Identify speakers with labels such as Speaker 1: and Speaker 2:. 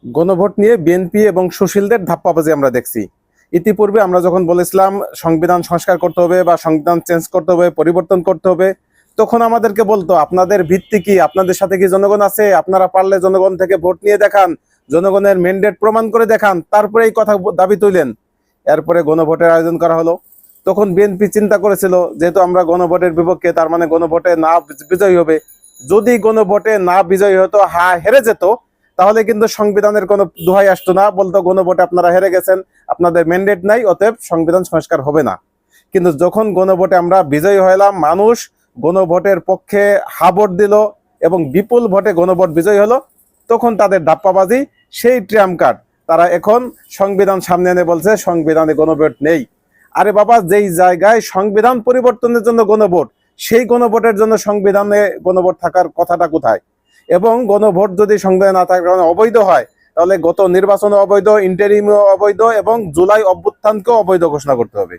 Speaker 1: গণভোট নিয়ে বিএনপি এবং সুশীলদের ধাপ্পাবাজি আমরা দেখছি। ইতিপূর্বে আমরা যখন বলেছিলাম সংবিধান সংস্কার করতে হবে বা সংবিধান চেঞ্জ করতে হবে, পরিবর্তন করতে হবে, তখন আমাদেরকে বলতো আপনাদের ভিত্তি কি, আপনাদের সাথে কি জনগণ আছে, আপনারা পারলে জনগণ থেকে ভোট নিয়ে দেখান, জনগণের ম্যান্ডেট প্রমাণ করে দেখান, তারপরে এই কথা দাবি তুললেন। এরপরে গণভোটের আয়োজন করা হলো। তখন বিএনপি চিন্তা করেছিল যেহেতু আমরা গণভোটের বিপক্ষে, তার মানে গণভোটে না বিজয়ী হবে। যদি গণভোটে না বিজয়ী হতো, হেরে যেত, তাহলে কিন্তু সংবিধানের কোনো দোহাই আসতো না, বলতো গণভোটে আপনারা হেরে গেছেন, আপনাদের ম্যান্ডেট নাই, অতএব সংবিধান সংস্কার হবে না। কিন্তু যখন গণভোটে আমরা বিজয়ী হলাম, মানুষ গণভোটের পক্ষে ভোট দিল এবং বিপুল ভোটে গণভোট বিজয়ী হলো, তখন তাদের ধাপ্পাবাজি, সেই ট্রাম্প কার্ড, তারা এখন সংবিধান সামনে এনে বলছে সংবিধানে গণভোট নেই। আরে বাবা, যেই জায়গায় সংবিধান পরিবর্তনের জন্য গণভোট, সেই গণভোটের জন্য সংবিধানে গণভোট থাকার কথাটা কোথায়? এবং গণভোট যদি সংবিধানে না থাকার কারণে অবৈধ হয়, তাহলে গত নির্বাচনও অবৈধ, ইন্টারিমও অবৈধ এবং জুলাই অভ্যুত্থানকেও অবৈধ ঘোষণা করতে হবে।